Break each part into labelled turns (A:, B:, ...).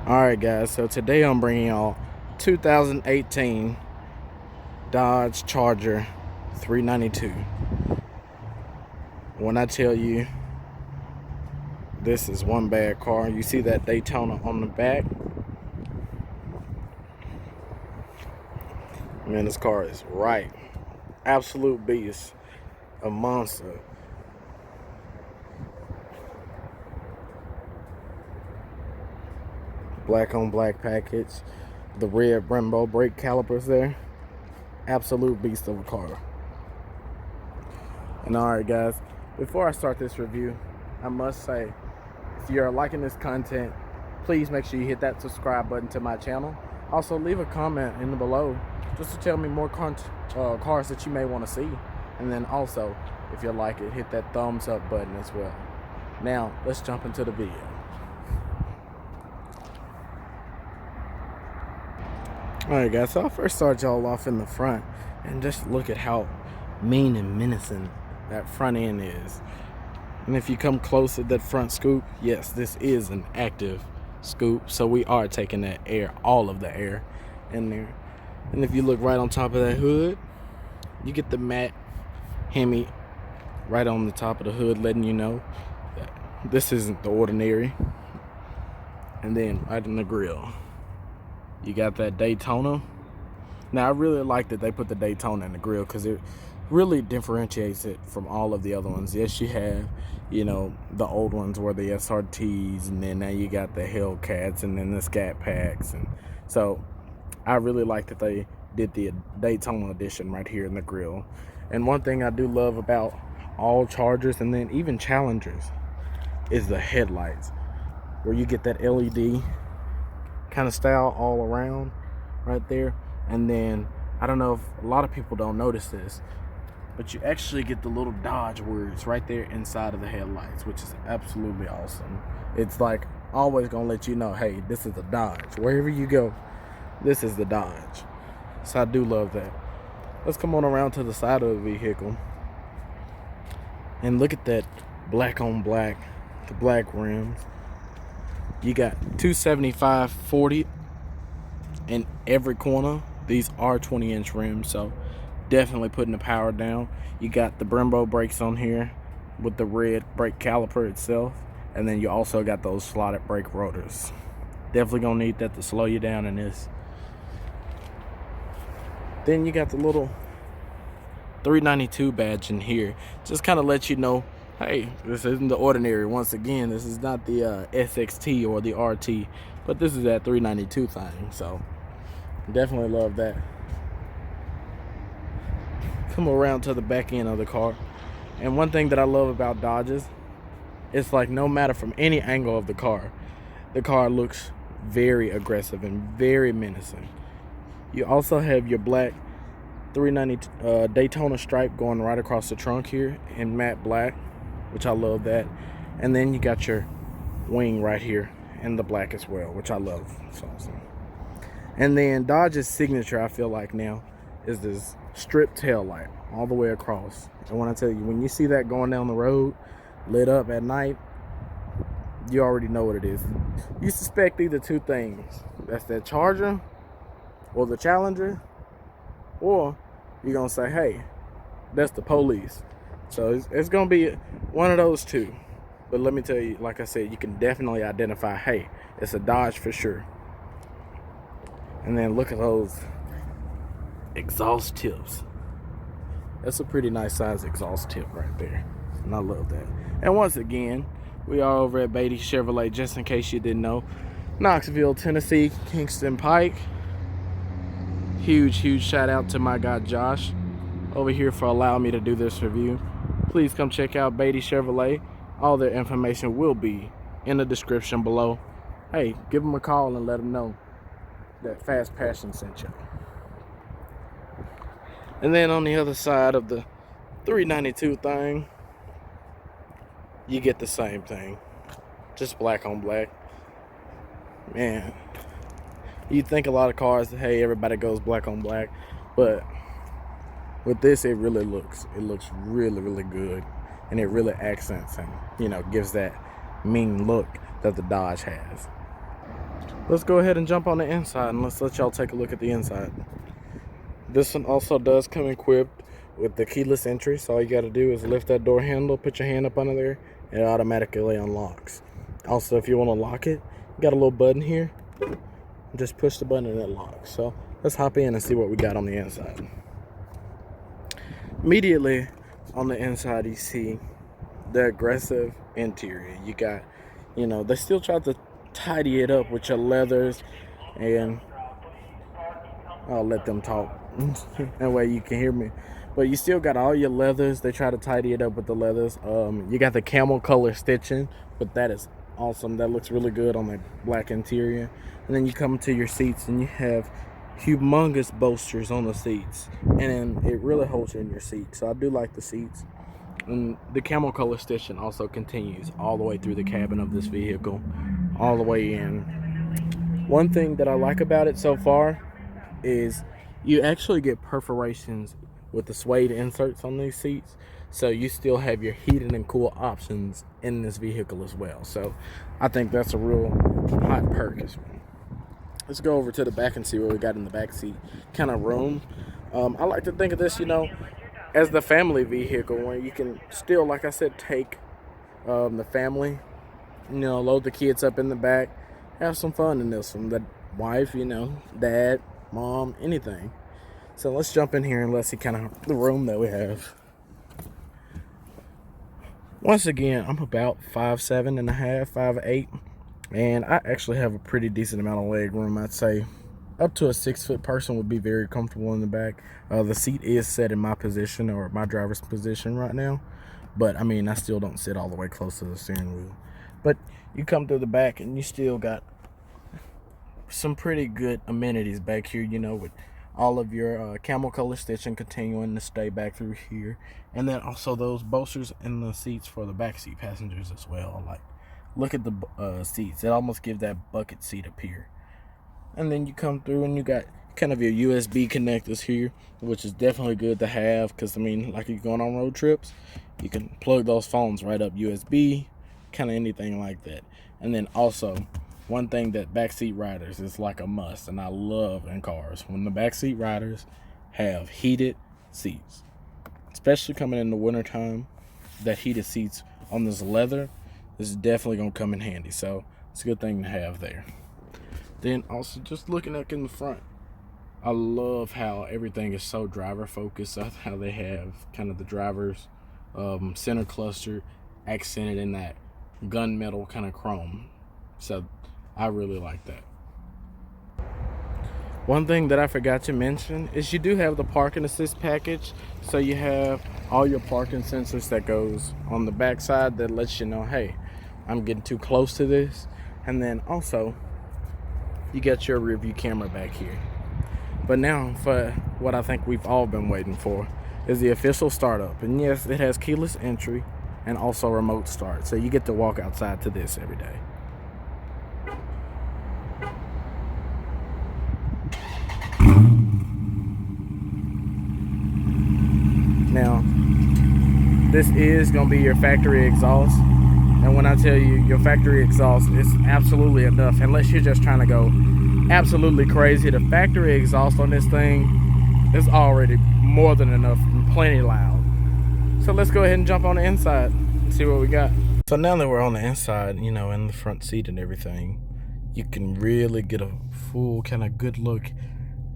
A: Alright guys, so today I'm bringing y'all 2018 Dodge Charger 392. When I tell you this is one bad car, you see that Daytona on the back? Man, this car is right. Absolute beast. A monster. Black on black package. The red Brembo brake calipers there. Absolute beast of a car. And alright guys, before I start this review, I must say, if you're liking this content, please make sure you hit that subscribe button to my channel. Also leave a comment in the below just to tell me more cars that you may want to see. And then also, if you like it, hit that thumbs up button as well. Now, let's jump into the video. Alright guys, so I'll first start y'all off in the front and just look at how mean and menacing that front end is. And if you come close to that front scoop, yes, this is an active scoop, so we are taking that air, all of the air in there. And if you look right on top of that hood, you get the matte Hemi right on the top of the hood, letting you know that this isn't the ordinary. And then right in the grill, you got that Daytona. Now I really like that they put the Daytona in the grill because it really differentiates it from all of the other ones. Yes, you have, you know, the old ones were the SRTs, and then now you got the Hellcats and then the Scat Packs. And so I really like that they did the Daytona edition right here in the grill. And one thing I do love about all Chargers and then even Challengers is the headlights, where you get that LED kind of style all around right there. And then I don't know if a lot of people don't notice this, but you actually get the little Dodge words right there inside of the headlights, which is absolutely awesome. It's like always gonna let you know, hey, this is a Dodge. Wherever you go, this is the Dodge. So I do love that. Let's come on around to the side of the vehicle and look at that black on black, the black rims. You got 275/40 in every corner. These are 20-inch rims, so definitely putting the power down. You got the Brembo brakes on here with the red brake caliper itself, and then you also got those slotted brake rotors. Definitely gonna need that to slow you down in this. Then you got the little 392 badge in here. Just kind of let you know, hey, this isn't the ordinary. Once again, this is not the SXT or the RT, but this is that 392 thing. So definitely love that. Come around to the back end of the car, and one thing that I love about Dodges, it's like no matter from any angle of the car looks very aggressive and very menacing. You also have your black 390 Daytona stripe going right across the trunk here in matte black, which I love that. And then you got your wing right here in the black as well, which I love. It's awesome. And then Dodge's signature, I feel like now, is this strip tail light all the way across. And when I tell you, when you see that going down the road lit up at night, you already know what it is. You suspect either two things. That's that Charger or the Challenger, or you're gonna say, hey, that's the police. So it's gonna be one of those two. But let me tell you, like I said, you can definitely identify, hey, it's a Dodge for sure. And then look at those exhaust tips. That's a pretty nice size exhaust tip right there, and I love that. And once again, we are over at Beatty Chevrolet, just in case you didn't know. Knoxville, Tennessee, Kingston Pike. Huge shout out to my guy Josh over here for allowing me to do this review. Please come check out Beatty Chevrolet. All their information will be in the description below. Hey, give them a call and let them know that Fast Passion sent you. And then on the other side of the 392 thing, you get the same thing, just black on black. Man, you think a lot of cars, hey, everybody goes black on black, but with this, it looks really good, and it really accents and, you know, gives that mean look that the Dodge has. Let's go ahead and jump on the inside and let's let y'all take a look at the inside. This one also does come equipped with the keyless entry, so all you got to do is lift that door handle, put your hand up under there, and it automatically unlocks. Also, if you want to lock it, you got a little button here. Just push the button and it locks. So let's hop in and see what we got on the inside. Immediately on the inside, you see the aggressive interior. You got, they still try to tidy it up with your leathers, and I'll let them talk. That way you can hear me. But you still got all your leathers. They try to tidy it up with the leathers. You got the camel color stitching, but that is awesome. That looks really good on the black interior. And then you come to your seats and you have humongous bolsters on the seats, and then it really holds you in your seat. So I do like the seats. And the camel color stitching also continues all the way through the cabin of this vehicle, all the way in. One thing that I like about it so far is you actually get perforations with the suede inserts on these seats, so you still have your heated and cool options in this vehicle as well. So I think that's a real hot perk as well. Let's go over to the back and see what we got in the back seat kind of room. I like to think of this, as the family vehicle, where you can still, like I said, take the family, load the kids up in the back, have some fun in this one. The wife, dad, mom, anything. So let's jump in here and let's see kind of the room that we have. Once again, I'm about 5'7" and a half, 5'8", and I actually have a pretty decent amount of leg room. I'd say up to a 6-foot person would be very comfortable in the back. The seat is set in my position, or my driver's position right now, but I still don't sit all the way close to the steering wheel. But you come through the back and you still got some pretty good amenities back here, with all of your camel color stitching continuing to stay back through here, and then also those bolsters in the seats for the back seat passengers as well. Like, look at the seats; it almost gives that bucket seat appear. And then you come through and you got kind of your USB connectors here, which is definitely good to have, because like you're going on road trips, you can plug those phones right up USB, kind of anything like that. And then also, one thing that backseat riders is like a must, and I love in cars, when the backseat riders have heated seats, especially coming in the wintertime. That heated seats on this leather is definitely going to come in handy, so it's a good thing to have there. Then also, just looking up in the front, I love how everything is so driver focused. How they have kind of the driver's center cluster accented in that gunmetal kind of chrome. So I really like that. One thing that I forgot to mention is you do have the parking assist package. So you have all your parking sensors that goes on the back side that lets you know, hey, I'm getting too close to this. And then also, you got your rear view camera back here. But now for what I think we've all been waiting for is the official startup. And yes, it has keyless entry and also remote start. So you get to walk outside to this every day. Now, this is going to be your factory exhaust. And when I tell you your factory exhaust is absolutely enough, unless you're just trying to go absolutely crazy, the factory exhaust on this thing is already more than enough and plenty loud. So let's go ahead and jump on the inside and see what we got. So now that we're on the inside, in the front seat and everything, you can really get a full kind of good look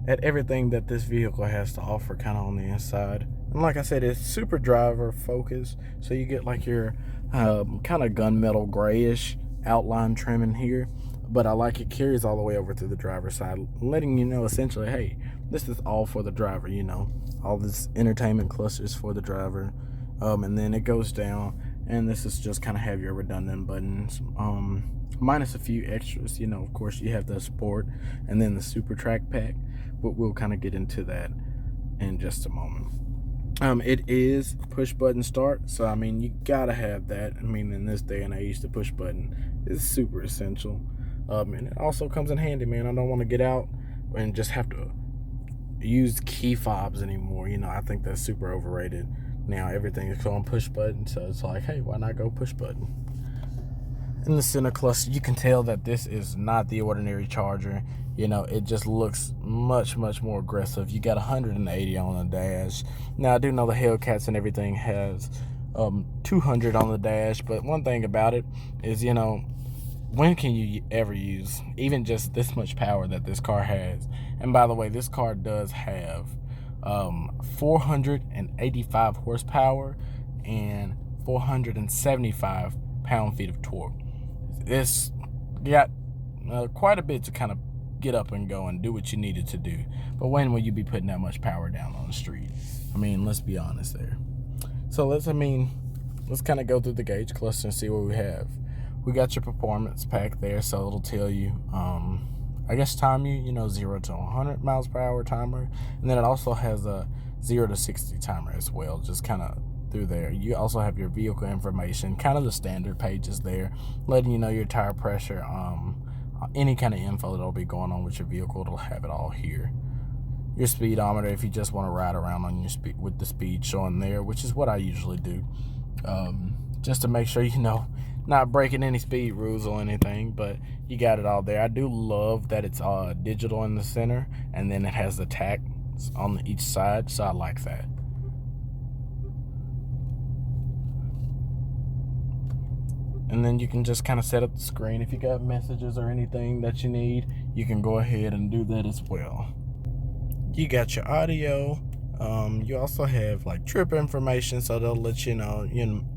A: at everything that this vehicle has to offer kind of on the inside. And like I said, it's super driver focused, so you get like your kind of gunmetal grayish outline trimming here, but I like it carries all the way over to the driver's side, letting you know essentially, hey, this is all for the driver. All this entertainment clusters for the driver, and then it goes down, and this is just kind of have your redundant buttons, minus a few extras. Of course, you have the sport and then the super track pack, but we'll kind of get into that in just a moment. It is push button start, so you gotta have that. In this day and age, the push button is super essential, and it also comes in handy, man. I don't want to get out and just have to use key fobs anymore. I think that's super overrated. Now everything is on push button, so it's like, hey, why not go push button? In the center cluster, you can tell that this is not the ordinary Charger. You know, it just looks much more aggressive. You got 180 on the dash. Now I do know the Hellcats and everything has 200 on the dash, but one thing about it is, you know, when can you ever use even just this much power that this car has? And by the way, this car does have 485 horsepower and 475 pound-feet of torque. It's got quite a bit to kind of get up and go and do what you needed to do. But when will you be putting that much power down on the street? I mean, let's be honest there. So let's kind of go through the gauge cluster and see what we have. We got your performance pack there, so it'll tell you, I guess, time you know, 0 to 100 miles per hour timer. And then it also has a 0 to 60 timer as well, just kind of through there. You also have your vehicle information, kind of the standard pages there, letting you know your tire pressure, any kind of info that'll be going on with your vehicle. It'll have it all here. Your speedometer, if you just want to ride around on your speed with the speed showing there, which is what I usually do, just to make sure, you know, not breaking any speed rules or anything, but you got it all there. I do love that it's digital in the center, and then it has the tacks on each side, so I like that. And then you can just kind of set up the screen. If you got messages or anything that you need, you can go ahead and do that as well. You got your audio. You also have like trip information, so they'll let you know,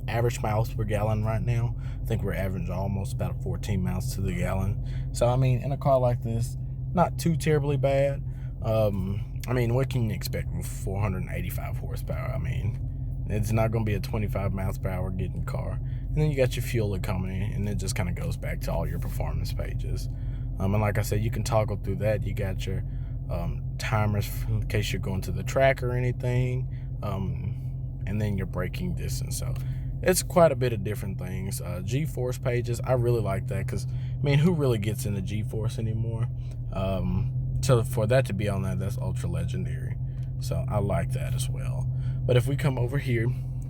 A: average miles per gallon right now. I think we're averaging almost about 14 miles to the gallon. So I mean, in a car like this, not too terribly bad. I mean, what can you expect with 485 horsepower? I mean, it's not going to be a 25 miles per hour getting car. And then you got your fuel economy, and it just kind of goes back to all your performance pages. And like I said, you can toggle through that. You got your timers in case you're going to the track or anything, and then your braking distance. So it's quite a bit of different things. G-force pages, I really like that, because I mean, who really gets into G-force anymore? So for that to be on that, that's ultra legendary. So I like that as well. But if we come over here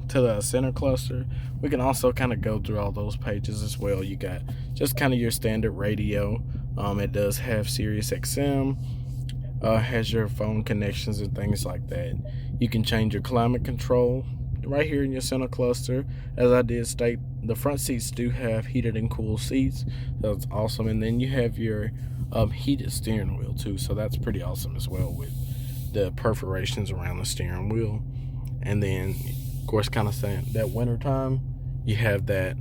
A: to the center cluster, we can also kind of go through all those pages as well. You got just kind of your standard radio. It does have Sirius XM, has your phone connections and things like that. You can change your climate control right here in your center cluster. As I did state, the front seats do have heated and cooled seats. That's awesome. And then you have your heated steering wheel too, so that's pretty awesome as well, with the perforations around the steering wheel. And then, of course, kind of saying that winter time, you have that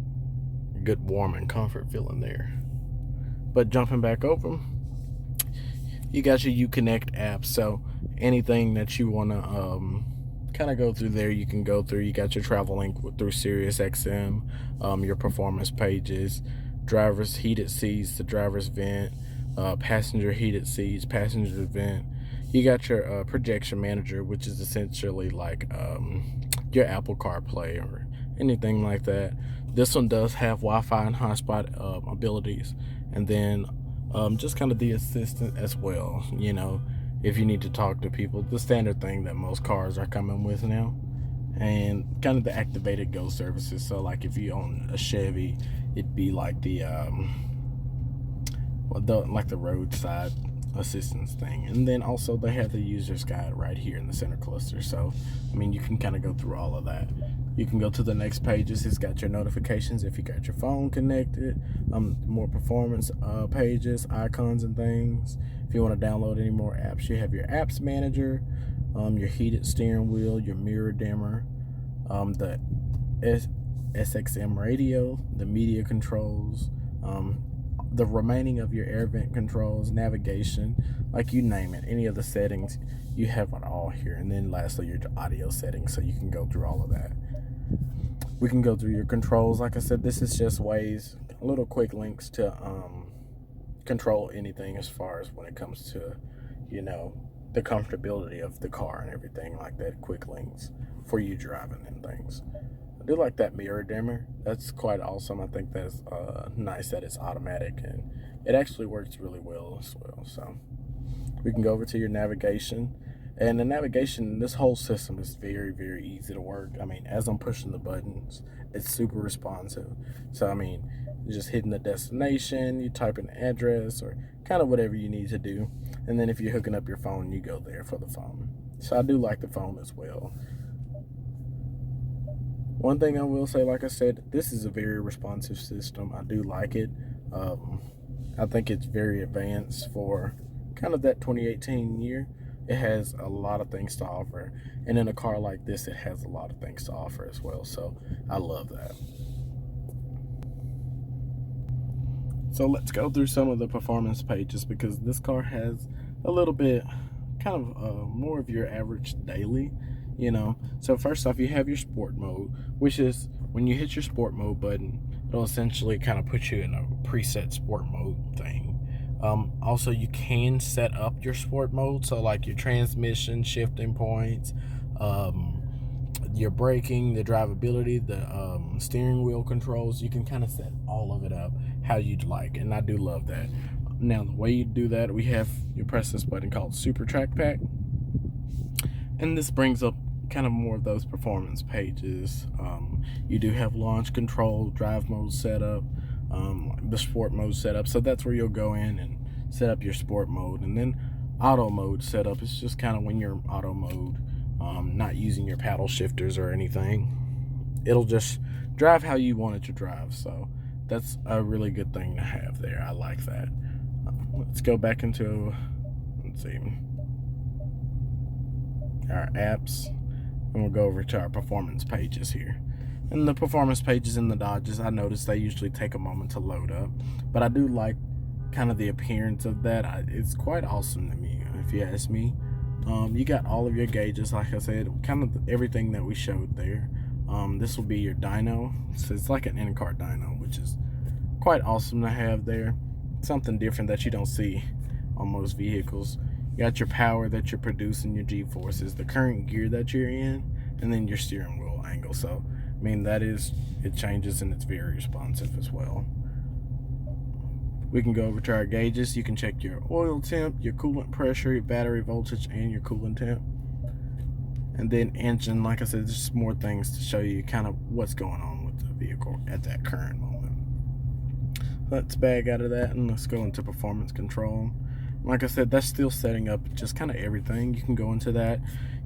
A: good warm and comfort feeling there. But jumping back over, you got your Uconnect app. So anything that you want to kind of go through there, you can go through. You got your travel link through Sirius XM, your performance pages, driver's heated seats, the driver's vent, passenger heated seats, passenger vent. You got your projection manager, which is essentially like your Apple CarPlay or anything like that. This one does have Wi-Fi and hotspot abilities. And then just kind of the assistant as well, if you need to talk to people, the standard thing that most cars are coming with now. And kind of the activated Go services. So like if you own a Chevy, it'd be like the roadside assistance thing. And then also they have the user's guide right here in the center cluster. So I mean, you can kind of go through all of that. You can go to the next pages. It's got your notifications if you got your phone connected, more performance pages, icons and things. If you want to download any more apps, you have your apps manager, your heated steering wheel, your mirror dimmer, the SXM radio, the media controls, the remaining of your air vent controls, navigation, like you name it, any of the settings, you have it all here. And then lastly, your audio settings, so you can go through all of that. We can go through your controls. Like I said, this is just ways, little quick links to control anything as far as when it comes to, the comfortability of the car and everything like that. Quick links for you driving and things. I do like that mirror dimmer. That's quite awesome. I think that's nice that it's automatic, and it actually works really well as well. So we can go over to your navigation. And the navigation, this whole system is very, very easy to work. I mean, as I'm pushing the buttons, it's super responsive. So, I mean, you're just hitting the destination, you type an address or kind of whatever you need to do. And then if you're hooking up your phone, you go there for the phone. So I do like the phone as well. One thing I will say, like I said, this is a very responsive system. I do like it. I think it's very advanced for kind of that 2018 year. It has a lot of things to offer, and in a car like this it has a lot of things to offer as well, so I love that. So let's go through some of the performance pages, because this car has a little bit kind of more of your average daily, you know. So first off, you have your sport mode, which is when you hit your sport mode button, it'll essentially kind of put you in a preset sport mode thing. Also, you can set up your sport mode, so like your transmission, shifting points, your braking, the drivability, the steering wheel controls. You can kind of set all of it up how you'd like, and I do love that. Now, the way you do that, you press this button called Super Track Pack, and this brings up kind of more of those performance pages. You do have launch control, drive mode setup, the sport mode setup, so that's where you'll go in and set up your sport mode. And then auto mode setup is just kind of when you're in auto mode, not using your paddle shifters or anything. It'll just drive how you want it to drive, so that's a really good thing to have there. I like that. Let's go back into, let's see, our apps, and we'll go over to our performance pages here. And the performance pages in the Dodges, I noticed they usually take a moment to load up, but I do like kind of the appearance of that. It's quite awesome to me, if you ask me. You got all of your gauges, like I said, kind of everything that we showed there. This will be your dyno, so it's like an in-car dyno, which is quite awesome to have there. Something different that you don't see on most vehicles. You got your power that you're producing, your G-forces, the current gear that you're in, and then your steering wheel angle. So I mean, it changes, and it's very responsive as well. We can go over to our gauges. You can check your oil temp, your coolant pressure, your battery voltage, and your coolant temp. And then engine, like I said, just more things to show you kind of what's going on with the vehicle at that current moment. Let's bag out of that and let's go into performance control. Like I said, that's still setting up just kind of everything. You can go into that.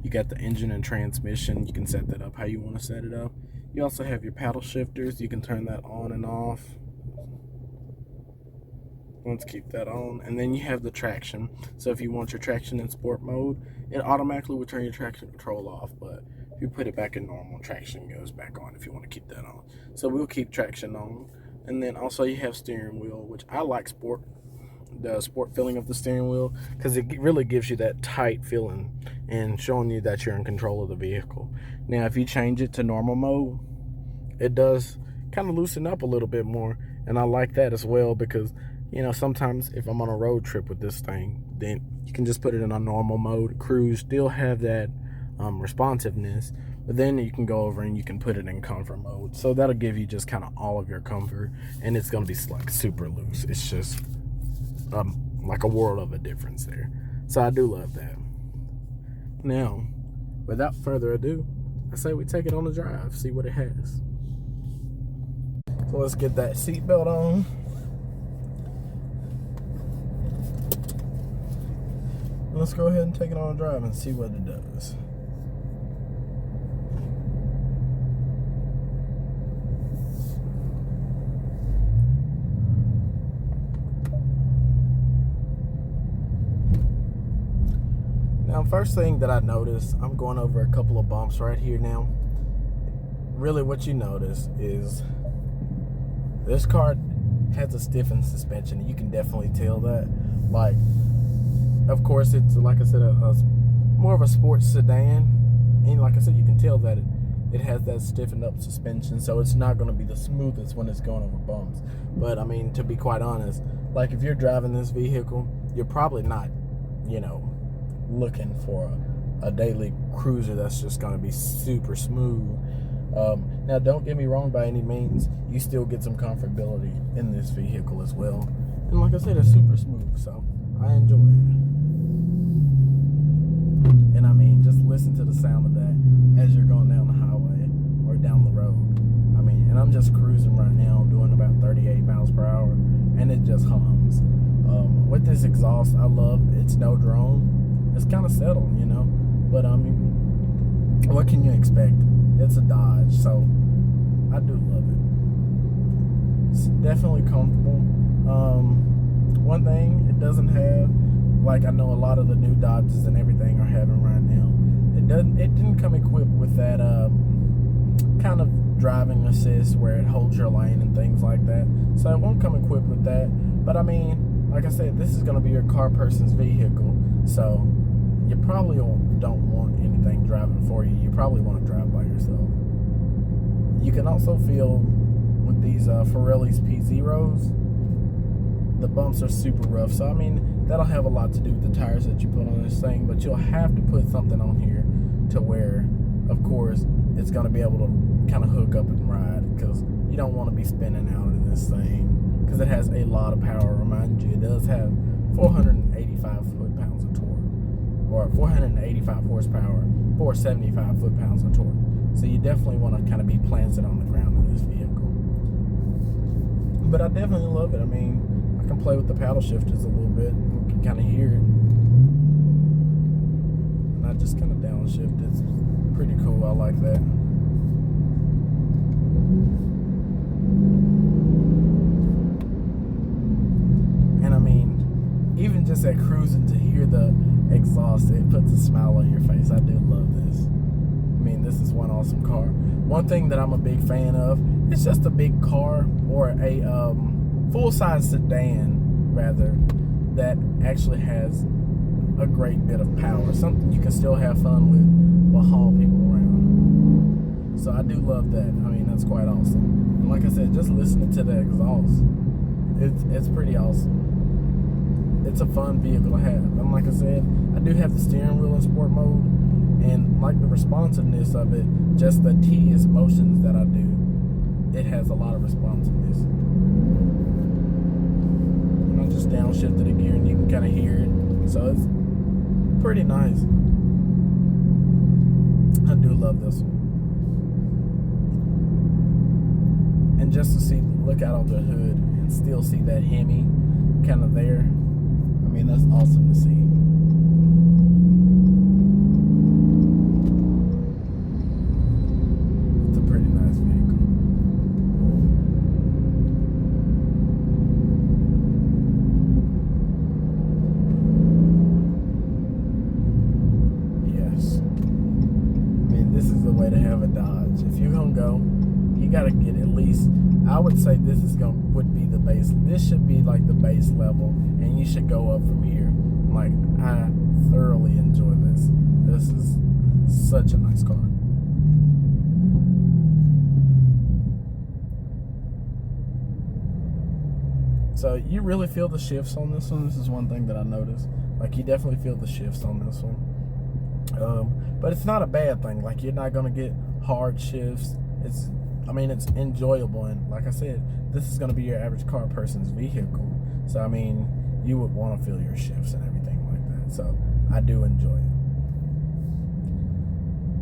A: You got the engine and transmission. You can set that up how you want to set it up. You also have your paddle shifters. You can turn that on and off. Let's keep that on. And then you have the traction. So if you want your traction in sport mode, it automatically will turn your traction control off. But if you put it back in normal, traction goes back on if you want to keep that on. So we'll keep traction on. And then also you have steering wheel, which I like the sport feeling of the steering wheel, because it really gives you that tight feeling and showing you that you're in control of the vehicle. Now, if you change it to normal mode, it does kind of loosen up a little bit more, and I like that as well, because you know, sometimes if I'm on a road trip with this thing, then you can just put it in a normal mode, cruise, still have that responsiveness, but then you can go over and you can put it in comfort mode. So that'll give you just kind of all of your comfort, and it's going to be like super loose. It's just like a world of a difference there. So I do love that. Now, without further ado, I say we take it on the drive, see what it has. So let's get that seatbelt on. Let's go ahead and take it on a drive and see what it does. Now, first thing that I noticed, I'm going over a couple of bumps right here now. Really what you notice is this car has a stiffened suspension, and you can definitely tell that. Like, of course, it's, like I said, more of a sports sedan, and like I said, you can tell that it has that stiffened up suspension, so it's not going to be the smoothest when it's going over bumps. But I mean, to be quite honest, like if you're driving this vehicle, you're probably not, you know, looking for a daily cruiser that's just going to be super smooth. Now, don't get me wrong, by any means, you still get some comfortability in this vehicle as well, and like I said, it's super smooth, so I enjoy it. And listen to the sound of that as you're going down the highway or down the road. I mean, and I'm just cruising right now, doing about 38 miles per hour, and it just hums. With this exhaust, I love it's no drone. It's kind of settled, you know, but I mean, what can you expect? It's a Dodge, so I do love it. It's definitely comfortable. One thing it doesn't have, like I know a lot of the new Dodges and everything are having right now, it didn't come equipped with that kind of driving assist where it holds your lane and things like that. So it won't come equipped with that. But I mean, like I said, this is going to be your car person's vehicle, so you probably don't want anything driving for you. You probably want to drive by yourself. You can also feel with these Pirelli's P0s, the bumps are super rough. So I mean, that'll have a lot to do with the tires that you put on this thing, but you'll have to put something on here to where, of course, it's going to be able to kind of hook up and ride, because you don't want to be spinning out in this thing, because it has a lot of power. Remind you, it does have 485 foot-pounds of torque, or 485 horsepower, 475 foot-pounds of torque. So you definitely want to kind of be planted on the ground in this vehicle. But I definitely love it. I mean, I can play with the paddle shifters a little bit. You can kind of hear it. And I just kind of downshift. It's pretty cool. I like that. And I mean, even just at cruising, to hear the exhaust, it puts a smile on your face. I do love this. I mean, this is one awesome car. One thing that I'm a big fan of, it's just a big car, or a full-size sedan, rather, that actually has a great bit of power. Something you can still have fun with, but haul people around. So I do love that. I mean, that's quite awesome. And like I said, just listening to the exhaust, it's pretty awesome. It's a fun vehicle to have. And like I said, I do have the steering wheel in sport mode, and like the responsiveness of it, just the tedious motions that I do, it has a lot of responsiveness. And I just downshifted the gear and you can kind of hear it. So it's pretty nice. I do love this one. And just to see, look out of the hood and still see that Hemi kind of there. I mean, that's awesome to see. It's a pretty nice vehicle. Yes. I mean, this is the way to have a Dodge. If you're gonna go, you gotta get at least, I would say this would be the base. This should be like the base level, and you should go up from here. Like, I thoroughly enjoy this. This is such a nice car. So you really feel the shifts on this one. This is one thing that I noticed. Like, you definitely feel the shifts on this one. But it's not a bad thing. Like, you're not gonna get hard shifts. I mean, it's enjoyable, and like I said, this is going to be your average car person's vehicle. So, I mean, you would want to feel your shifts and everything like that. So, I do enjoy it.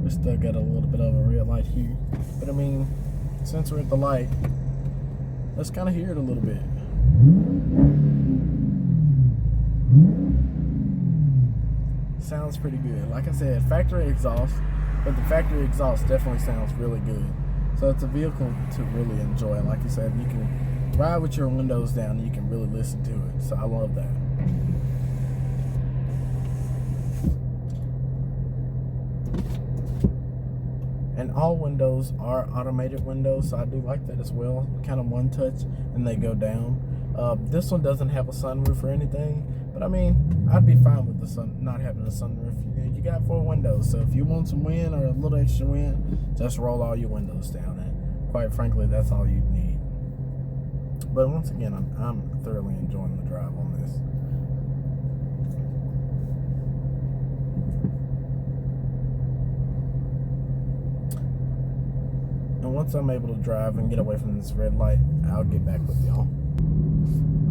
A: We still got a little bit of a red light here. But, I mean, since we're at the light, let's kind of hear it a little bit. Sounds pretty good. Like I said, factory exhaust, but the factory exhaust definitely sounds really good. So it's a vehicle to really enjoy. Like I said, you can ride with your windows down and you can really listen to it. So I love that. And all windows are automated windows, so I do like that as well. Kind of one touch and they go down. This one doesn't have a sunroof or anything, but I mean, I'd be fine with the not having a sunroof. You got 4 windows, so if you want some wind or a little extra wind, just roll all your windows down, and quite frankly, that's all you need. But once again, I'm thoroughly enjoying the drive on this. And once I'm able to drive and get away from this red light, I'll get back with y'all.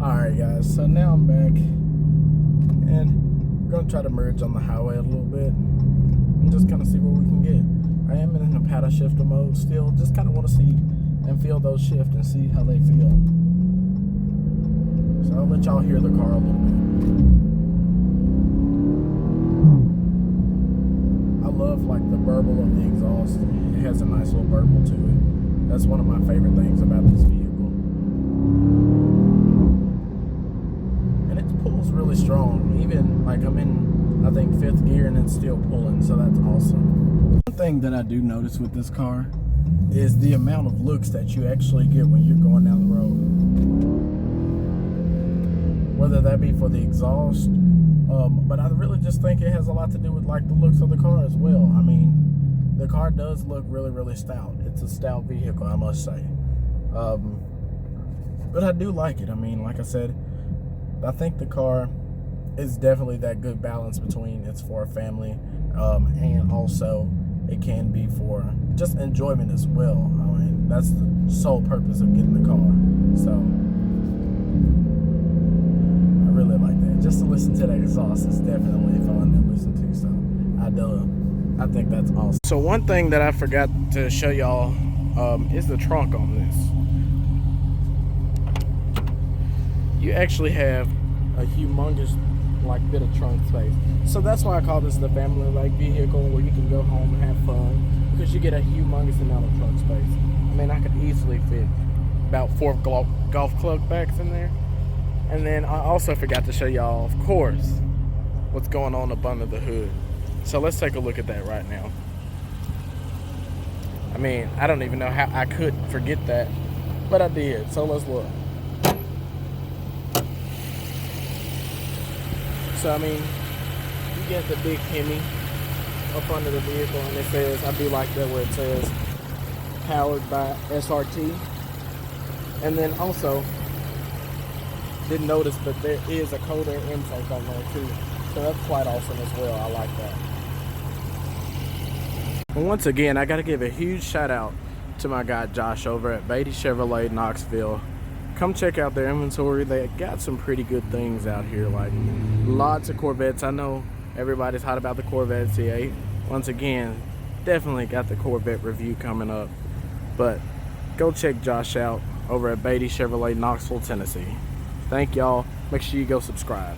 A: Alright guys, so now I'm back, and we're going to try to merge on the highway a little bit. and just kind of see what we can get. I am in a paddle shifter mode still. Just kind of want to see and feel those shift and see how they feel. So I'll let y'all hear the car a little bit. I love like the burble of the exhaust. It has a nice little burble to it. That's one of my favorite things about this vehicle. And it pulls really strong. Even like I'm in, I think, 5th gear and it's still pulling, so that's awesome. One thing that I do notice with this car is the amount of looks that you actually get when you're going down the road. Whether that be for the exhaust, but I really just think it has a lot to do with like the looks of the car as well. I mean, the car does look really, really stout. It's a stout vehicle, I must say. But I do like it. I mean, like I said, I think the car is definitely that good balance between it's for a family, and also it can be for just enjoyment as well. I mean, that's the sole purpose of getting the car. So I really like that. Just to listen to that exhaust is definitely fun to listen to. So I think that's awesome. So one thing that I forgot to show y'all is the trunk on this. You actually have a humongous like bit of trunk space. So that's why I call this the family like vehicle, where you can go home and have fun, because you get a humongous amount of trunk space. I mean, I could easily fit about 4 golf club bags in there. And then I also forgot to show y'all, of course, what's going on up under the hood. So let's take a look at that right now. I mean, I don't even know how I could forget that, but I did. So let's look. So I mean, you get the big Hemi up under the vehicle, and it says, I do like that where it says powered by SRT. And then also, didn't notice, but there is a cold air intake on there too. So that's quite awesome as well. I like that. And once again, I got to give a huge shout out to my guy Josh over at Beatty Chevrolet Knoxville. Come check out their inventory. They got some pretty good things out here, like lots of Corvettes. I know everybody's hot about the Corvette C8. Once again, definitely got the Corvette review coming up. But go check Josh out over at Beatty Chevrolet Knoxville, Tennessee. Thank y'all. Make sure you go subscribe.